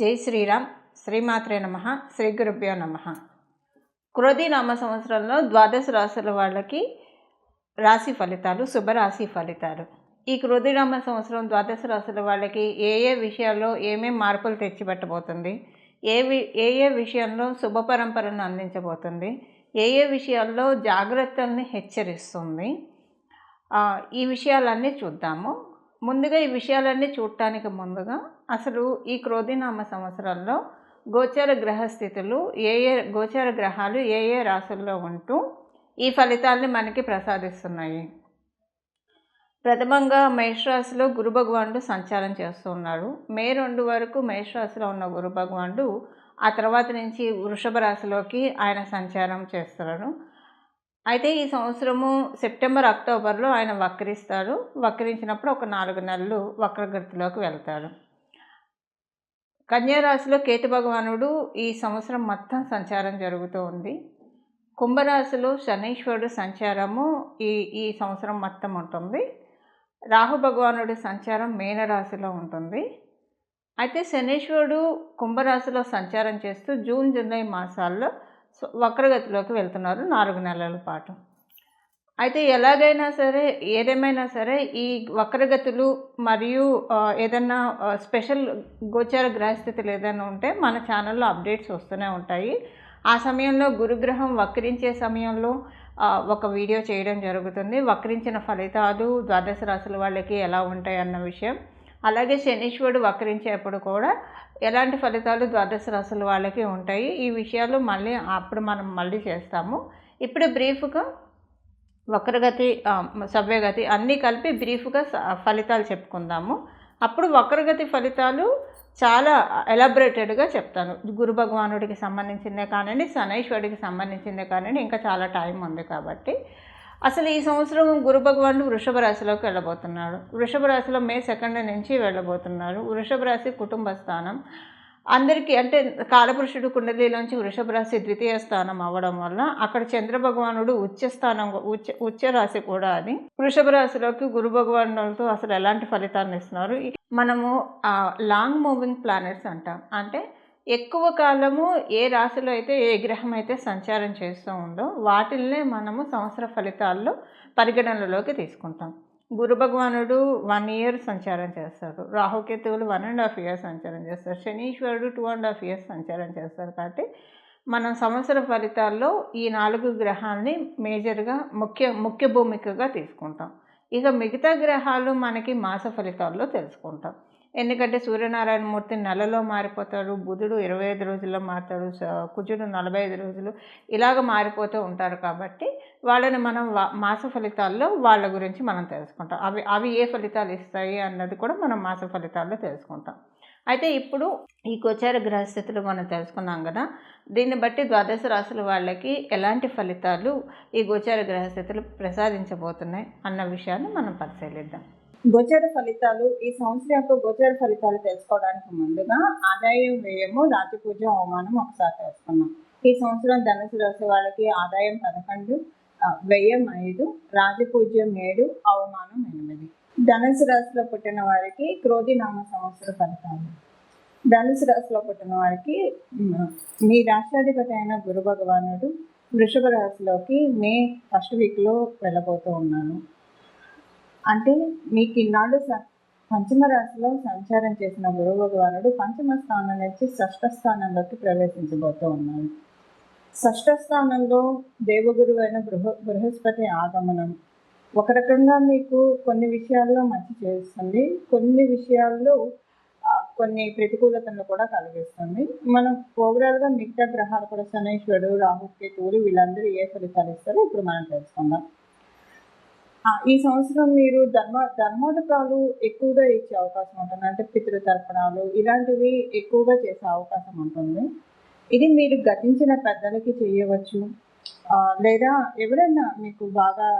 జై శ్రీరామ్. శ్రీమాత్రే నమః. శ్రీ గురుభ్యో నమః. క్రోధి నామ సంవత్సరంలో ద్వాదశ రాశుల వాళ్ళకి రాశి ఫలితాలు, శుభరాశి ఫలితాలు. ఈ క్రోధి నామ సంవత్సరం ద్వాదశ రాశుల వాళ్ళకి ఏ విషయాల్లో ఏమేం మార్పులు తెచ్చిపెట్టబోతుంది, ఏ విషయంలో శుభ పరంపరను అందించబోతుంది, ఏ విషయాల్లో జాగ్రత్తల్ని హెచ్చరిస్తుంది, ఈ విషయాలన్నీ చూద్దాము. ముందుగా ఈ విషయాలన్నీ చూడటానికి ముందుగా అసలు ఈ క్రోధినామ సంవత్సరాల్లో గోచర గ్రహస్థితులు గోచర గ్రహాలు ఏ రాశుల్లో ఉంటూ ఈ ఫలితాలని మనకి ప్రసాదిస్తున్నాయి. ప్రథమంగా మేషరాశిలో గురు భగవానుడు సంచారం చేస్తూ ఉన్నాడు. మే 2 వరకు మేషరాశిలో ఉన్న గురు భగవానుడు ఆ తర్వాత నుంచి వృషభ రాశిలోకి ఆయన సంచారం చేస్తున్నాడు. అయితే ఈ సంవత్సరము సెప్టెంబర్, అక్టోబర్లో ఆయన వక్రిస్తాడు. వక్రించినప్పుడు ఒక 4 నెలలు వక్రగతిలోకి వెళ్తాడు. కన్యారాశిలో కేతు భగవానుడు ఈ సంవత్సరం మొత్తం సంచారం జరుగుతూ ఉంది. కుంభరాశిలో శనీశ్వరుడు సంచారము ఈ సంవత్సరం మొత్తం ఉంటుంది. రాహు భగవానుడి సంచారం మీనరాశిలో ఉంటుంది. అయితే శనీశ్వరుడు కుంభరాశిలో సంచారం చేస్తూ జూన్, జూలై మాసాల్లో వక్రగతిలోకి వెళ్తున్నారు 4 నెలల పాటు. అయితే ఏదేమైనా సరే ఈ వక్రగతులు మరియు ఏదన్నా స్పెషల్ గోచార గ్రహస్థితులు ఏదైనా ఉంటే మన ఛానల్లో అప్డేట్స్ వస్తూనే ఉంటాయి. ఆ సమయంలో గురుగ్రహం వక్రించే సమయంలో ఒక వీడియో చేయడం జరుగుతుంది. వక్రించిన ఫలితాలు ద్వాదశ రాశుల వాళ్ళకి ఎలా ఉంటాయి అన్న విషయం, అలాగే శనీశ్వరుడు వక్రించేప్పుడు కూడా ఎలాంటి ఫలితాలు ద్వాదశ రాశుల వాళ్ళకి ఉంటాయి, ఈ విషయాలు మనం మళ్ళీ చేస్తాము. ఇప్పుడు బ్రీఫ్గా వక్రగతి, సవ్యగతి అన్నీ కలిపి బ్రీఫ్గా ఫలితాలు చెప్పుకుందాము. అప్పుడు వక్రగతి ఫలితాలు చాలా ఎలాబరేటెడ్గా చెప్తాను. గురు భగవానుడికి సంబంధించిందే కానివ్వండి, శనైశ్వరుడికి సంబంధించిందే కానివ్వండి, ఇంకా చాలా టైం ఉంది కాబట్టి. అసలు ఈ సంవత్సరం గురు భగవానుడు వృషభ రాశిలోకి వెళ్ళబోతున్నాడు. వృషభ రాశిలో మే 2 నుంచి వెళ్ళబోతున్నాడు. వృషభ రాశి కుటుంబ స్థానం. అందరికీ అంటే కాలపురుషుడు కుండలిలోంచి వృషభ రాశి ద్వితీయ స్థానం అవ్వడం వల్ల అక్కడ చంద్ర భగవానుడు ఉచ్చ రాశి కూడా అది. వృషభ రాశిలోకి గురు భగవానులతో అసలు ఎలాంటి ఫలితాలను ఇస్తున్నారు. మనము లాంగ్ మూవింగ్ ప్లానెట్స్ అంటాం. అంటే ఎక్కువ కాలము ఏ రాశిలో అయితే ఏ గ్రహం అయితే సంచారం చేస్తూ ఉందో వాటిల్నే మనము సంవత్సర ఫలితాల్లో పరిగణనలోకి తీసుకుంటాం. గురు భగవానుడు 1 year సంచారం చేస్తారు. రాహుకేతువులు 1.5 years సంచారం చేస్తారు. శనీశ్వరుడు 2.5 years సంచారం చేస్తారు. కాబట్టి మనం సంవత్సర ఫలితాల్లో ఈ 4 గ్రహాలని మేజర్గా ముఖ్య భూమికగా తీసుకుంటాం. ఇక మిగతా గ్రహాలు మనకి మాస ఫలితాల్లో తెలుసుకుంటాం. ఎందుకంటే సూర్యనారాయణమూర్తి నెలలో మారిపోతాడు, బుధుడు 25 రోజుల్లో మారుతాడు, కుజుడు 45 రోజులు ఇలాగ మారిపోతూ ఉంటారు. కాబట్టి వాళ్ళని మనం మాస ఫలితాల్లో వాళ్ళ గురించి మనం తెలుసుకుంటాం. అవి ఏ ఫలితాలు ఇస్తాయి అన్నది కూడా మనం మాస ఫలితాల్లో తెలుసుకుంటాం. అయితే ఇప్పుడు ఈ గోచార గ్రహస్థితులు మనం తెలుసుకున్నాం కదా, దీన్ని బట్టి ద్వాదశ రాశుల వాళ్ళకి ఎలాంటి ఫలితాలు ఈ గోచార గ్రహస్థితులు ప్రసాదించబోతున్నాయి అన్న విషయాన్ని మనం పరిశీలిద్దాం. గోచర ఫలితాలు, ఈ సంవత్సరం యొక్క గోచర ఫలితాలు తెలుసుకోవడానికి ముందుగా ఆదాయం, వ్యయము, రాజపూజ, అవమానం ఒకసారి తెలుసుకున్నాం. ఈ సంవత్సరం ధనుసు రాశి వాళ్ళకి ఆదాయం 11, వ్యయం 5, రాజపూజ్యం 7, అవమానం 8. ధనుసు రాశిలో పుట్టిన వారికి క్రోధి నామ సంవత్సర ఫలితాలు. ధనుసు రాశిలో పుట్టిన వారికి మీ రాష్ట్రాధిపతి అయిన గురు భగవానుడు వృషభ రాశిలోకి మే 1st weekలో వెళ్ళబోతూ ఉన్నాను. అంటే మీకు ఇన్నాళ్ళు పంచమ రాశిలో సంచారం చేసిన గురు భగవానుడు పంచమ స్థానం నుంచి 6th స్థానంలోకి ప్రవేశించబోతూ ఉన్నాడు. 6th స్థానంలో దేవగురు అయిన బృహస్పతి ఆగమనం ఒక రకంగా మీకు కొన్ని విషయాల్లో మంచి చేస్తుంది, కొన్ని విషయాల్లో కొన్ని ప్రతికూలతలను కూడా కలిగిస్తుంది. మనం ఓవరాల్గా మిగతా గ్రహాలు కూడా శనైశ్వరుడు, రాహుకేతువులు వీళ్ళందరూ ఏ ఫలితాలు ఇస్తారో ఇప్పుడు మనం తెలుసుకుందాం. ఈ సంవత్సరం మీరు ధర్మోదకాలు ఎక్కువగా ఇచ్చే అవకాశం ఉంటుంది. అంటే పితృతర్పణాలు ఇలాంటివి ఎక్కువగా చేసే అవకాశం ఉంటుంది. ఇది మీరు గతించిన పెద్దలకి చేయవచ్చు, లేదా ఎవరైనా మీకు బాగా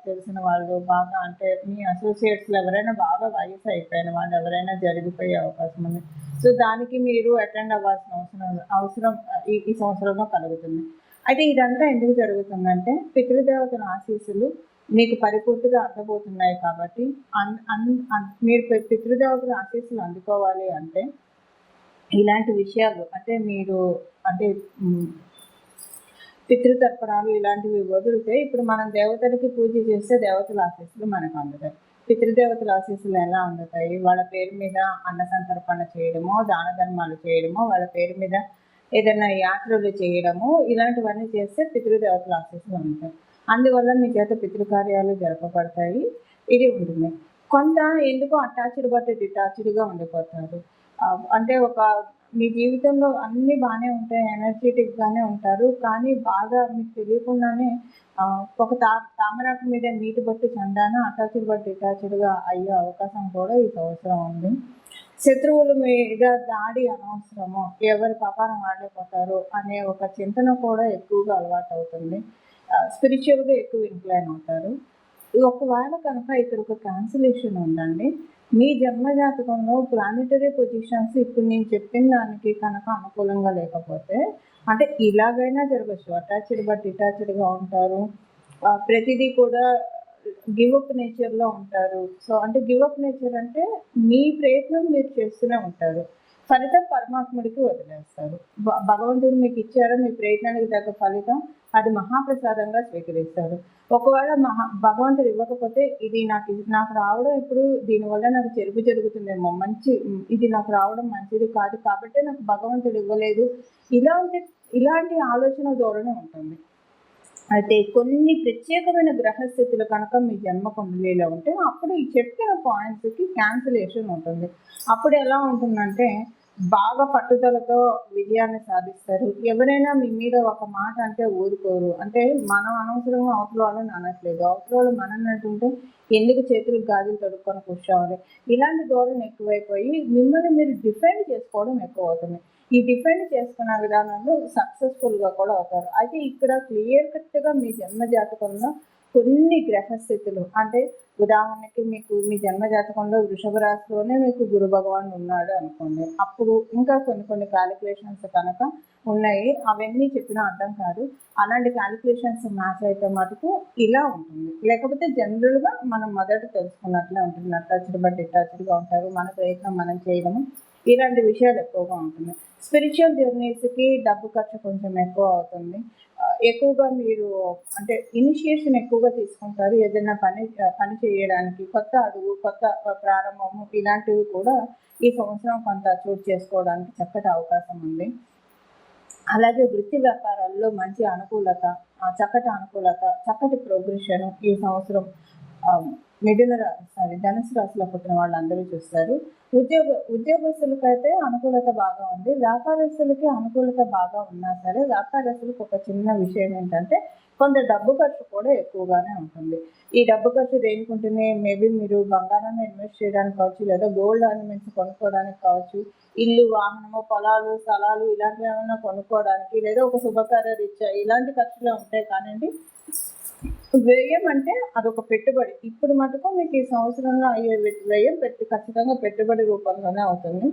తెలిసిన వాళ్ళు, బాగా అంటే మీ అసోసియేట్స్లో ఎవరైనా బాగా వయసు అయిపోయిన వాళ్ళు ఎవరైనా జరిగిపోయే అవకాశం ఉంది. సో దానికి మీరు అటెండ్ అవ్వాల్సిన అవసరం ఈ సంవత్సరంలో కలుగుతుంది. అయితే ఇదంతా ఎందుకు జరుగుతుందంటే పితృదేవతల ఆశీస్సులు మీకు పరిపూర్తిగా అందబోతున్నాయి. కాబట్టి మీరు పితృదేవతల ఆశీస్సులు అందుకోవాలి అంటే ఇలాంటి విషయాలు అంటే మీరు అంటే పితృతర్పణాలు ఇలాంటివి వదిలితే ఇప్పుడు మనం దేవతలకి పూజ చేస్తే దేవతల ఆశీస్సులు మనకు అందుతాయి. పితృదేవతల ఆశీస్సులు ఎలా అందుతాయి? వాళ్ళ పేరు మీద అన్న సంతర్పణ చేయడమో, దాన ధర్మాలు చేయడమో, వాళ్ళ పేరు మీద ఏదైనా యాత్రలు చేయడము, ఇలాంటివన్నీ చేస్తే పితృదేవతల ఆశీస్సులు అందుతాయి. అందువల్ల మీ చేత పితృకార్యాలు జరపబడతాయి. ఇది ఉంటుంది. కొంత ఎందుకో అటాచ్డ్ బట్ డిటాచ్డ్గా ఉండిపోతారు. అంటే ఒక మీ జీవితంలో అన్నీ బాగానే ఉంటాయి, ఎనర్జెటిక్గానే ఉంటారు. కానీ బాగా మీకు తెలియకుండానే ఒక తామరాకు మీద నీటి బట్టి చందాన అటాచ్డ్ బట్ డిటాచ్డ్గా అయ్యే అవకాశం కూడా ఈ సంవత్సరం ఉంది. శత్రువుల మీద దాడి అనవసరము, ఎవరి పాపారం వాళ్ళైపోతారు అనే ఒక చింతన కూడా ఎక్కువగా అలవాటు అవుతుంది. స్పిరిచువల్గా ఎక్కువ ఇంక్లైన్ అవుతారు. ఒకవేళ కనుక ఇక్కడ ఒక క్యాన్సిలేషన్ ఉందండి. మీ జన్మజాతకంలో ప్లానిటరీ పొజిషన్స్ ఇప్పుడు నేను చెప్పిన దానికి కనుక అనుకూలంగా లేకపోతే, అంటే ఇలాగైనా జరగచ్చు. అటాచ్డ్ బట్ డిటాచ్డ్గా ఉంటారు. ప్రతిదీ కూడా గివ్ అప్ నేచర్లో ఉంటారు. సో అంటే గివ్ అప్ నేచర్ అంటే మీ ప్రయత్నం మీరు చేస్తూనే ఉంటారు, ఫలితం పరమాత్ముడికి వదిలేస్తారు. భగవంతుడు మీకు ఇచ్చారు, మీ ప్రయత్నానికి తగ్గ ఫలితం అది మహాప్రసాదంగా స్వీకరిస్తారు. ఒకవేళ భగవంతుడు ఇవ్వకపోతే ఇది నాకు రావడం ఇప్పుడు దీనివల్ల నాకు చెరుపు జరుగుతుందేమో, ఇది నాకు రావడం మంచిది కాదు కాబట్టి నాకు భగవంతుడు ఇవ్వలేదు, ఇలాంటి ఆలోచన ధోరణి ఉంటుంది. అయితే కొన్ని ప్రత్యేకమైన గ్రహస్థితులు కనుక మీ జన్మ కుండలిలో ఉంటే అప్పుడు ఈ చెప్పిన పాయింట్స్కి క్యాన్సిలేషన్ ఉంటుంది. అప్పుడు ఎలా ఉంటుందంటే బాగా పట్టుదలతో విజయాన్ని సాధిస్తారు. ఎవరైనా మీ మీద ఒక మాట అంటే ఊరుకోరు. అంటే మనం అనవసరంగా అవతల వాళ్ళని అనట్లేదు, అవతల వాళ్ళు మనని అంటుంటే ఎందుకు చేతులకు గాజులు తడుక్కొని కూర్చోవాలి, ఇలాంటి ధోరణి ఎక్కువైపోయి మిమ్మల్ని మీరు డిఫెండ్ చేసుకోవడం ఎక్కువ అవుతుంది. ఈ డిఫెండ్ చేసుకున్న విధానంలో సక్సెస్ఫుల్గా కూడా అవుతారు. అయితే ఇక్కడ క్లియర్ కట్గా మీ జన్మ జాతకంలో కొన్ని గ్రహస్థితులు అంటే ఉదాహరణకి మీకు మీ జన్మ జాతకంలో వృషభ రాశిలోనే మీకు గురు భగవాన్ ఉన్నాడు అనుకోండి, అప్పుడు ఇంకా కొన్ని క్యాలిక్యులేషన్స్ కనుక ఉన్నాయి, అవన్నీ చెప్పినా అర్థం కాదు. అలాంటి క్యాలిక్యులేషన్స్ మ్యాచ్ అయితే మటుకు ఇలా ఉంటుంది. లేకపోతే జనరల్గా మనం మొదట తెలుసుకున్నట్లే ఉంటుంది. అటాచ్డ్ బట్ డిటాచ్డ్గా ఉంటారు, మన ప్రయత్నం మనం చేయడము, ఇలాంటి విషయాలు ఎక్కువగా ఉంటుంది. స్పిరిచువల్ జర్నీస్కి డబ్బు ఖర్చు కొంచెం ఎక్కువ అవుతుంది. ఎక్కువగా మీరు అంటే ఇనిషియేషన్ ఎక్కువగా తీసుకుంటారు. ఏదైనా పని చేయడానికి కొత్త అడుగు, కొత్త ప్రారంభము ఇలాంటివి కూడా ఈ సంవత్సరం కొంత చోటు చేసుకోవడానికి చక్కటి అవకాశం ఉంది. అలాగే వృత్తి వ్యాపారాల్లో మంచి అనుకూలత, చక్కటి ప్రోగ్రెషన్ ఈ సంవత్సరం ధనుసు రాశిలో పుట్టిన వాళ్ళందరూ చూస్తారు. ఉద్యోగస్తులకైతే అనుకూలత బాగా ఉంది. వ్యాపారస్తులకి అనుకూలత బాగా ఉన్నా సరే వ్యాపారస్తులకు ఒక చిన్న విషయం ఏంటంటే కొంత డబ్బు ఖర్చు కూడా ఎక్కువగానే ఉంటుంది. ఈ డబ్బు ఖర్చు దేనికి ఉంటుంది? మేబీ మీరు బంగారాన్ని ఇన్వెస్ట్ చేయడానికి కావచ్చు, లేదా గోల్డ్ ఆర్నమెంట్స్ కొనుక్కోవడానికి కావచ్చు, ఇల్లు, వాహనము, పొలాలు, స్థలాలు ఇలాంటివి ఏమైనా కొనుక్కోవడానికి, లేదా ఒక శుభకార్య రీత్యా ఇలాంటి ఖర్చులు ఉంటాయి. కానివ్వండి, వ్యయం అంటే అదొక పెట్టుబడి. ఇప్పుడు మటుకు మీకు ఈ సంవత్సరంలో అయ్యే వ్యయం ఖచ్చితంగా పెట్టుబడి రూపంలోనే అవుతుంది.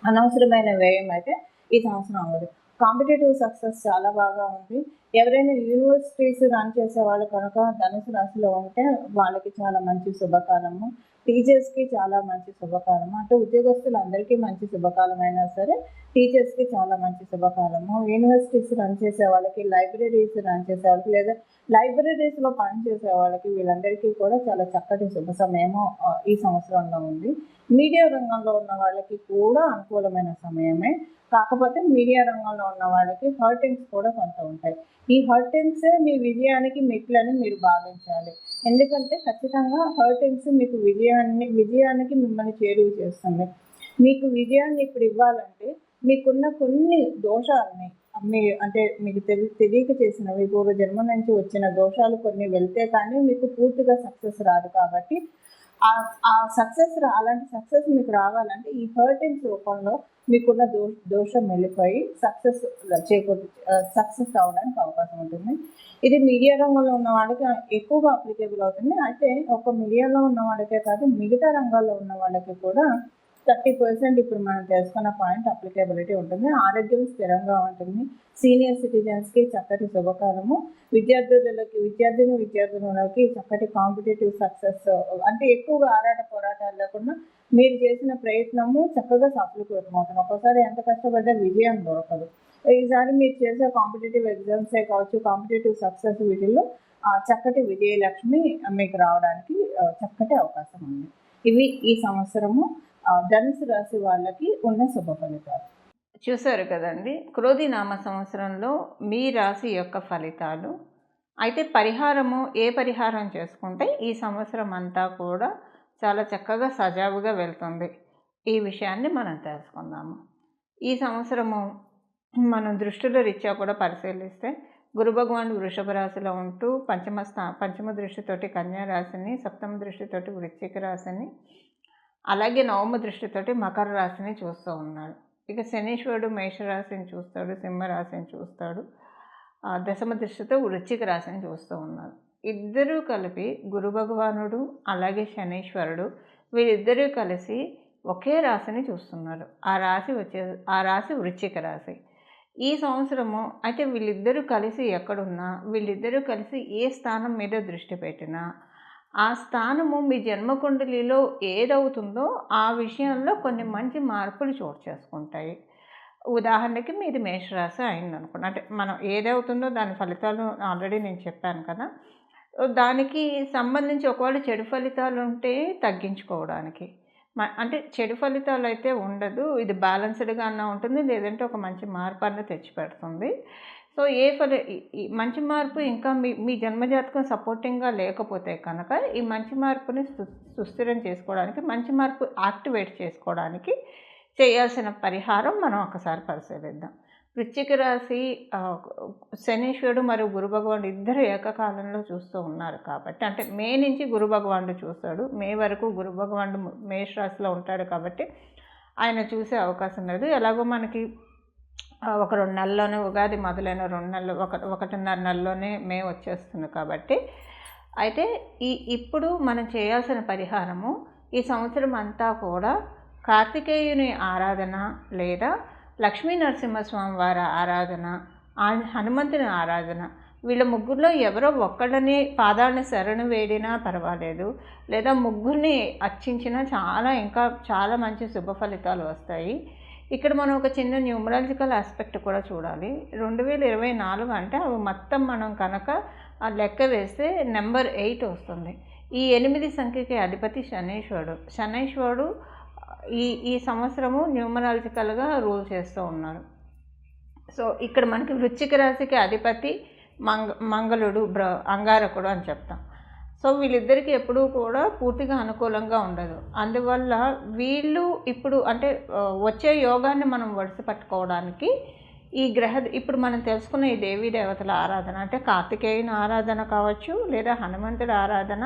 అనవసరమైన వ్యయం అయితే ఈ సంవత్సరం అవ్వదు. కాంపిటేటివ్ సక్సెస్ చాలా బాగా ఉంది. ఎవరైనా యూనివర్సిటీస్ రన్ చేసే వాళ్ళు కనుక ధనుసు రాశిలో ఉంటే వాళ్ళకి చాలా మంచి శుభకాలము. టీచర్స్కి చాలా మంచి శుభకాలము. అంటే ఉద్యోగస్తులందరికీ మంచి శుభకాలం అయినా సరే టీచర్స్కి చాలా మంచి శుభకాలము. యూనివర్సిటీస్ రన్ చేసే వాళ్ళకి, లైబ్రరీస్ రన్ చేసే వాళ్ళకి, లేదా లైబ్రరీస్లో పనిచేసే వాళ్ళకి, వీళ్ళందరికీ కూడా చాలా చక్కటి శుభ సమయము ఈ సంవత్సరంలో ఉంది. మీడియా రంగంలో ఉన్న వాళ్ళకి కూడా అనుకూలమైన సమయమే. కాకపోతే మీడియా రంగంలో ఉన్న వాళ్ళకి హర్టింగ్స్ కూడా కొంత ఉంటాయి. ఈ హర్టింగ్సే మీ విజయానికి మెట్లని మీరు భావించాలి. ఎందుకంటే ఖచ్చితంగా హర్టింగ్స్ మీకు విజయానికి మిమ్మల్ని చేరువ చేస్తుంది. మీకు విజయాన్ని ఇప్పుడు ఇవ్వాలంటే మీకున్న కొన్ని దోషాలని మీకు తెలియక చేసినవి, పూర్వ జన్మ నుంచి వచ్చిన దోషాలు కొన్ని వెళ్తే కానీ మీకు పూర్తిగా సక్సెస్ రాదు. కాబట్టి ఆ సక్సెస్ అలాంటి సక్సెస్ మీకు రావాలంటే ఈ హర్టింగ్స్ రూపంలో మీకున్న దోషం వెళ్ళిపోయి సక్సెస్ అవడానికి అవకాశం ఉంటుంది. ఇది మీడియా రంగంలో ఉన్న వాళ్ళకి ఎక్కువగా అప్లికేబుల్ అవుతుంది. అయితే ఒక మీడియాలో ఉన్న వాళ్ళకే కాదు మిగతా రంగాల్లో ఉన్న వాళ్ళకి కూడా 30% ఇప్పుడు మనం తెలుసుకున్న పాయింట్ అప్లికేబిలిటీ ఉంటుంది. ఆరోగ్యం స్థిరంగా ఉంటుంది. సీనియర్ సిటిజన్స్కి చక్కటి శుభకాలము. విద్యార్థులకి చక్కటి కాంపిటేటివ్ సక్సెస్, అంటే ఎక్కువగా ఆరాట పోరాటాలు లేకుండా మీరు చేసిన ప్రయత్నము చక్కగా సఫలీకృతమవుతుంది. ఒక్కోసారి ఎంత కష్టపడ్డా విజయం దొరకదు. ఈసారి మీరు చేసే కాంపిటీటివ్ ఎగ్జామ్సే కావచ్చు, కాంపిటీటివ్ సక్సెస్ వీటిల్లో చక్కటి విజయలక్ష్మి మీకు రావడానికి చక్కటి అవకాశం ఉంది. ఇవి ఈ సంవత్సరము ధనుసు రాశి వాళ్ళకి ఉన్న శుభ ఫలితాలు. చూశారు కదండి, క్రోధినామ సంవత్సరంలో మీ రాశి యొక్క ఫలితాలు. అయితే పరిహారము ఏ పరిహారం చేసుకుంటే ఈ సంవత్సరం అంతా కూడా చాలా చక్కగా సజావుగా వెళ్తుంది, ఈ విషయాన్ని మనం తెలుసుకుందాము. ఈ సంవత్సరము మనం దృష్టిల రీత్యా కూడా పరిశీలిస్తే గురు భగవానుడు వృషభ రాశిలో ఉంటూ పంచమ దృష్టితోటి కన్యా రాశిని, సప్తమ దృష్టితోటి వృశ్చిక రాశిని, అలాగే నవమ దృష్టితోటి మకర రాశిని చూస్తూ ఉన్నాడు. ఇక శనీశ్వరుడు మేషరాశిని చూస్తాడు, సింహరాశిని చూస్తాడు, దశమ దృష్టితో వృశ్చిక రాశిని చూస్తూ ఉన్నారు. ఇద్దరూ కలిపి గురు భగవానుడు అలాగే శనీశ్వరుడు వీళ్ళిద్దరూ కలిసి ఒకే రాశిని చూస్తున్నారు. ఆ రాశి వృశ్చిక రాశి. ఈ సంవత్సరము అయితే వీళ్ళిద్దరూ కలిసి ఎక్కడున్నా, వీళ్ళిద్దరూ కలిసి ఏ స్థానం మీద దృష్టి పెట్టినా ఆ స్థానము మీ జన్మకుండలిలో ఏదవుతుందో ఆ విషయంలో కొన్ని మంచి మార్పులు చోటు చేసుకుంటాయి. ఉదాహరణకి మీది మేషరాశి అయిందనుకోండి, అంటే మనం ఏదవుతుందో దాని ఫలితాలు ఆల్రెడీ నేను చెప్పాను కదా. దానికి సంబంధించి ఒకవేళ చెడు ఫలితాలు ఉంటే తగ్గించుకోవడానికి, అంటే చెడు ఫలితాలు అయితే ఉండదు, ఇది బ్యాలెన్స్డ్గా అన్న ఉంటుంది, లేదంటే ఒక మంచి మార్పు అన్న తెచ్చిపెడుతుంది. సో ఈ మంచి మార్పు ఇంకా మీ జన్మజాతకం సపోర్టింగ్గా లేకపోతే కనుక ఈ మంచి మార్పుని సుస్థిరం చేసుకోవడానికి, మంచి మార్పు యాక్టివేట్ చేసుకోవడానికి చేయాల్సిన పరిహారం మనం ఒకసారి పరిశీలిద్దాం. వృశ్చిక రాశి శనీశ్వరుడు మరియు గురు భగవానుడు ఇద్దరు ఏకకాలంలో చూస్తూ ఉన్నారు కాబట్టి, అంటే మే నుంచి గురు భగవానుడు చూస్తాడు, మే వరకు గురు భగవానుడు మేష రాశిలో ఉంటాడు కాబట్టి ఆయన చూసే అవకాశం లేదు. ఎలాగో మనకి ఒక 2 నెలల్లోనే ఉగాది మొదలైన 2 నెలలు, 1.5 నెలలోనే మే వచ్చేస్తుంది కాబట్టి, అయితే ఇప్పుడు మనం చేయాల్సిన పరిహారము ఈ సంవత్సరం అంతా కూడా కార్తికేయుని ఆరాధన లేదా లక్ష్మీ నరసింహస్వామి వారి ఆరాధన, హనుమంతుని ఆరాధన, వీళ్ళ ముగ్గురులో ఎవరో ఒక్కళ్ళని పాదాలను శరణు వేడినా పర్వాలేదు, లేదా ముగ్గురిని అర్చించినా ఇంకా చాలా మంచి శుభ ఫలితాలు వస్తాయి. ఇక్కడ మనం ఒక చిన్న న్యూమరాలజికల్ ఆస్పెక్ట్ కూడా చూడాలి. 2024 అంటే అవి మొత్తం మనం కనుక లెక్క వేస్తే నెంబర్ 8 వస్తుంది. ఈ 8 సంఖ్యకి అధిపతి శనైశ్వరుడు ఈ సంవత్సరము న్యూమరాలజికల్గా రూల్ చేస్తూ ఉన్నారు. సో ఇక్కడ మనకి వృశ్చిక రాశికి అధిపతి మంగళుడు, అంగారకుడు అని చెప్తాం. సో వీళ్ళిద్దరికీ ఎప్పుడూ కూడా పూర్తిగా అనుకూలంగా ఉండదు. అందువల్ల వీళ్ళు ఇప్పుడు అంటే వచ్చే యోగాన్ని మనం వడిసి పట్టుకోవడానికి ఇప్పుడు మనం తెలుసుకున్న ఈ దేవీ దేవతల ఆరాధన, అంటే కార్తికేయుని ఆరాధన కావచ్చు, లేదా హనుమంతుడి ఆరాధన,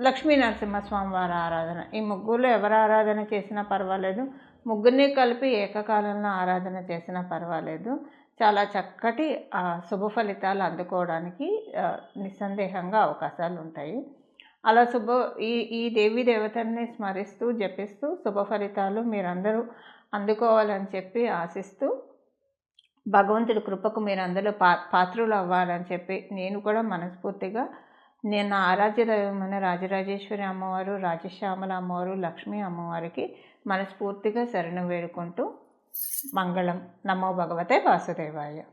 లక్ష్మీ నరసింహస్వామి వారి ఆరాధన, ఈ ముగ్గురులో ఎవరు ఆరాధన చేసినా పర్వాలేదు, ముగ్గురిని కలిపి ఏకకాలంలో ఆరాధన చేసినా పర్వాలేదు, చాలా చక్కటి శుభ ఫలితాలు అందుకోవడానికి నిస్సందేహంగా అవకాశాలు ఉంటాయి. అలా ఈ దేవీ దేవతల్ని స్మరిస్తూ జపిస్తూ శుభ ఫలితాలు మీరందరూ అందుకోవాలని చెప్పి ఆశిస్తూ, భగవంతుడి కృపకు మీరందరూ పాత్రులు అవ్వాలని చెప్పి నేను కూడా మనస్ఫూర్తిగా నా ఆరాధ్య దైవమైన రాజరాజేశ్వరి అమ్మవారు, రాజశ్యామల అమ్మవారు, లక్ష్మీ అమ్మవారికి మనస్ఫూర్తిగా శరణు వేడుకుంటూ మంగళం. నమో భగవతే వాసుదేవాయ.